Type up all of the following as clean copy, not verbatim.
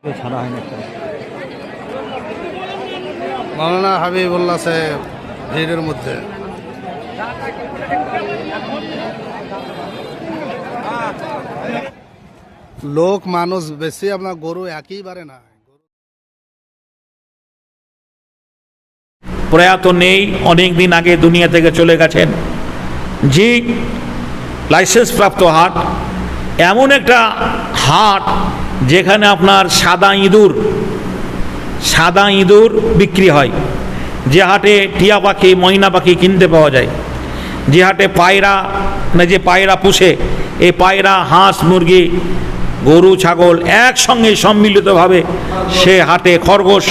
ছাড়া হয় না একটা। মাওলানা হাবিবুল্লাহ সাহেব ভিড়ের মধ্যে। লোক মানুষ বেশি, আপনার গরু একইবারে না। প্রয়াত নেই, অনেক দিন আগে দুনিয়া থেকে চলে গেছেন। জি, লাইসেন্স প্রাপ্ত হাট এমন একটা হাট যেখানে আপনার সাদা ইঁদুর বিক্রি হয়, যে হাটে টিয়া পাখি ময়না পাখি কিনতে পাওয়া যায়, যে হাটে পায়রা যে পায়রা পুষে, এই পায়রা হাঁস মুরগি গরু ছাগল একসঙ্গে সম্মিলিতভাবে সে হাটে খরগোশ,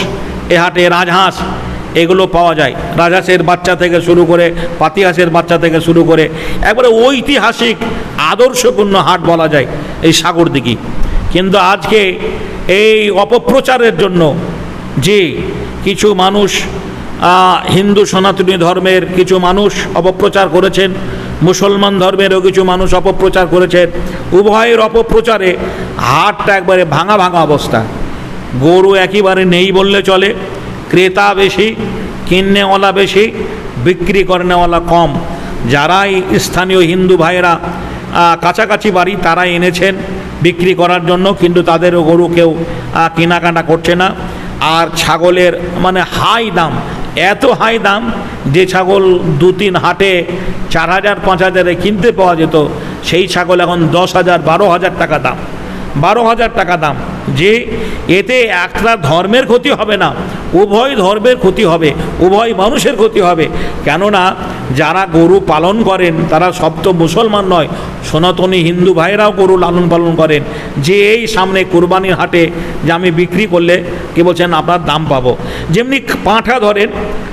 এ হাটে রাজহাঁস এগুলো পাওয়া যায়। রাজহাঁসের বাচ্চা থেকে শুরু করে পাতিহাঁসের বাচ্চা থেকে শুরু করে একবারে ঐতিহাসিক আদর্শপূর্ণ হাট বলা যায় এই সাগরদিঘি। কিন্তু আজকে এই অপপ্রচারের জন্য যে কিছু মানুষ, হিন্দু সনাতনী ধর্মের কিছু মানুষ অপপ্রচার করেছেন, মুসলমান ধর্মেরও কিছু মানুষ অপপ্রচার করেছেন, উভয়ের অপপ্রচারে হাটটা একবারে ভাঙা অবস্থা। গরু একেবারে নেই বললে চলে, ক্রেতা বেশি, কিননেওয়ালা বেশি, বিক্রি করেনেওয়ালা কম। যারাই স্থানীয় হিন্দু ভাইয়েরা কাছাকাছি বাড়ি তারা এনেছেন বিক্রি করার জন্য, কিন্তু তাদেরও গরু কেউ কেনাকাটা করছে না। আর ছাগলের মানে হাই দাম, এত হাই দাম যে ছাগল 2-3 হাটে 4,000 5,000 কিনতে পাওয়া যেত, সেই ছাগল এখন 10,000 12,000 টাকা দাম, 12,000 টাকা দাম। যে এতে একটা ধর্মের ক্ষতি হবে না, উভয় ধর্মের ক্ষতি হবে, উভয় মানুষের ক্ষতি হবে। কেননা যারা গরু পালন করেন তারা সব তো মুসলমান নয়, সনাতনী হিন্দু ভাইরাও গরু লালন পালন করেন। যে এই সামনে কুরবানির হাটে যে আমি বিক্রি করলে কে বলছেন আপনার দাম পাবো। যেমনি পাঁঠা ধরেন,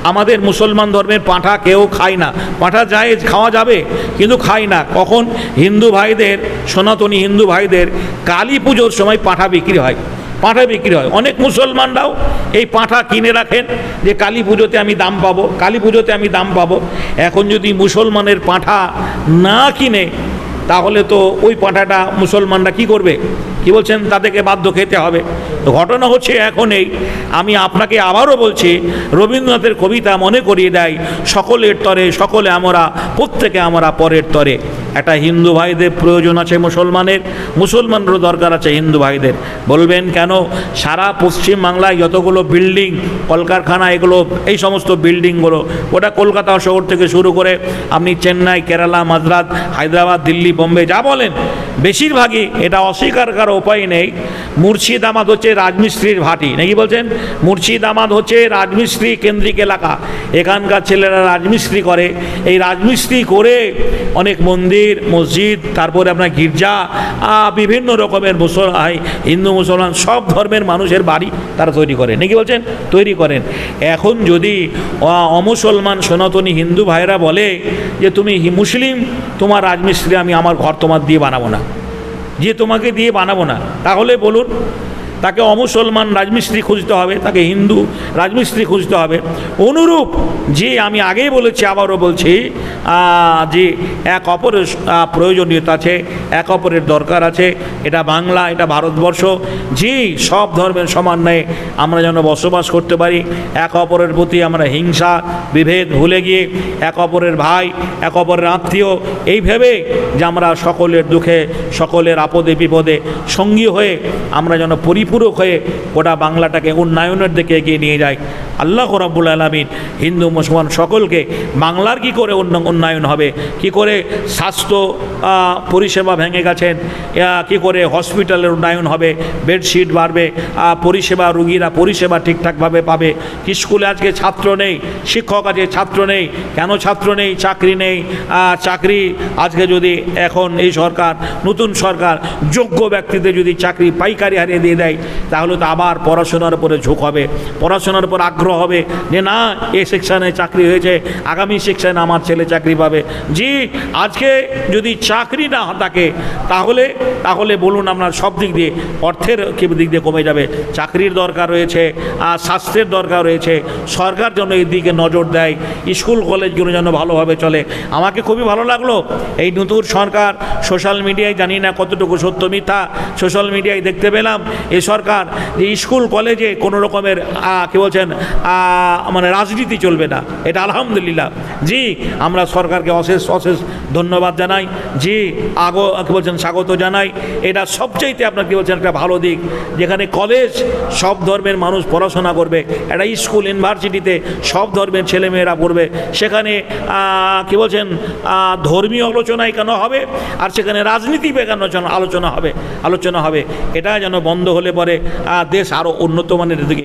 আমাদের মুসলমান ধর্মের পাঁঠা কেউ খায় না, পাঁঠা যায় খাওয়া যাবে কিন্তু খায় না। কখন? হিন্দু ভাইদের, সনাতনী হিন্দু ভাইদের কালী পুজোর সময় পাঁঠা বিক্রি হয়, পাঁঠা বিক্রি হয়। অনেক মুসলমানরাও এই পাঁঠা কিনে রাখেন যে কালী পুজোতে আমি দাম পাবো, কালী পুজোতে আমি দাম পাবো। এখন যদি মুসলমানের পাঁঠা না কিনে তাহলে তো ওই পাঁঠাটা মুসলমানরা কি করবে? কি বলছেন? তাদেরকে বাধ্য খেতে হবে। তো ঘটনা হচ্ছে এখন এই, আমি আপনাকে আবারও বলছি, রবীন্দ্রনাথের কবিতা মনে করিয়ে দেয়, সকলের তরে সকলে আমরা, প্রত্যেকে আমরা পরের তরে। একটা হিন্দু ভাইদের প্রয়োজন আছে মুসলমানেরও দরকার আছে হিন্দু ভাইদের। বলবেন কেন? সারা পশ্চিম বাংলায় যতগুলো বিল্ডিং কলকারখানা এগুলো, এই সমস্ত বিল্ডিংগুলো, ওটা কলকাতা শহর থেকে শুরু করে আপনি চেন্নাই, কেরালা, মাদ্রাজ, হায়দ্রাবাদ, দিল্লি, বোম্বে যা বলেন, বেশিরভাগই এটা অস্বীকার করার উপায় নেই। মুর্শিদাবাদ হচ্ছে রাজমিস্ত্রির ভাটি, নাকি বলছেন? মুর্শিদাবাদ হচ্ছে রাজমিস্ত্রি কেন্দ্রিক এলাকা, এখানকার ছেলেরা রাজমিস্ত্রি করে। এই রাজমিস্ত্রি করে অনেক মন্দির মসজিদ, তারপরে আপনার গির্জা, বিভিন্ন রকমের হিন্দু মুসলমান সব ধর্মের মানুষের বাড়ি তারা তৈরি করে, নাকি বলছেন? তৈরি করেন। এখন যদি অমুসলমান সনাতনী হিন্দু ভাইরা বলে যে তুমি মুসলিম, তোমার রাজমিস্ত্রি আমি আমার ঘর তোমার দিয়ে বানাবো না, যে তোমাকে দিয়ে বানাবো না, তাহলে বলুন তাকে অমুসলমান রাজমিস্ত্রি খুঁজতে হবে, তাকে হিন্দু রাজমিস্ত্রি খুঁজতে হবে। অনুরূপ যে আমি আগেই বলেছি, আবারও বলছি, যে এক অপরের প্রয়োজনীয়তা আছে, এক অপরের দরকার আছে। এটা বাংলা, এটা ভারতবর্ষ, যে সব ধর্মের সমন্বয়ে আমরা যেন বসবাস করতে পারি। এক অপরের প্রতি আমরা হিংসা বিভেদ ভুলে গিয়ে এক অপরের ভাই, এক অপরের আত্মীয়, এই ভেবে যে আমরা সকলের দুঃখে সকলের আপদে বিপদে সঙ্গী হয়ে আমরা যেন পরিপূরক হয়ে গোটা বাংলাটাকে উন্নয়নের দিকে এগিয়ে নিয়ে যায়। আল্লাহ রাব্বুল আলামিন হিন্দু মুসলমান সকলকে বাংলার কি করে উন্নয়ন হবে, কি করে স্বাস্থ্য পরিষেবা ভেঙে গেছেন, কি করে হসপিটালের উন্নয়ন হবে, বেডশিট বাড়বে, পরিষেবা রুগীরা পরিষেবা ঠিকঠাকভাবে পাবে। স্কুলে আজকে ছাত্র নেই, শিক্ষক আছে, ছাত্র নেই। কেন ছাত্র নেই? চাকরি নেই। চাকরি আজকে যদি এখন এই সরকার, নতুন সরকার যোগ্য ব্যক্তিদের যদি চাকরি পাইকারি হারে দিয়ে দেয়, তাহলে তো আবার পড়াশোনার উপরে ঝোঁক হবে, পড়াশোনার উপর আগ্রহ আগ্রহ হবে যে না এ সেকশানে চাকরি হয়েছে, আগামী সেকশানে আমার ছেলে চাকরি পাবে। জি, আজকে যদি চাকরি না থাকে তাহলে তাহলে বলুন আপনার সব দিক দিয়ে, অর্থের দিক দিয়ে কমে যাবে। চাকরির দরকার রয়েছে, আর স্বাস্থ্যের দরকার রয়েছে। সরকার যেন এই দিকে নজর দেয়, স্কুল কলেজগুলো যেন ভালোভাবে চলে। আমাকে খুবই ভালো লাগলো এই নতুন সরকার, সোশ্যাল মিডিয়ায় জানি না কতটুকু সত্য মিথ্যা, সোশ্যাল মিডিয়ায় দেখতে পেলাম এই সরকার যে স্কুল কলেজে কোনো রকমের কী বলছেন মানে রাজনীতি চলবে না। এটা আলহামদুলিল্লাহ। জি, আমরা সরকারকে অশেষ অশেষ ধন্যবাদ জানাই। জি, কী বলছেন স্বাগত জানাই। এটা সবচাইতে আপনার কী বলছেন একটা ভালো দিক, যেখানে কলেজ সব ধর্মের মানুষ পড়াশোনা করবে, একটা স্কুল ইউনিভার্সিটিতে সব ধর্মের ছেলেমেয়েরা পড়বে, সেখানে কী বলছেন ধর্মীয় আলোচনায় কেন হবে, আর সেখানে রাজনীতি কেন আলোচনা হবে। এটা যেন বন্ধ হলে পরে দেশ আরও উন্নত মানের দিকে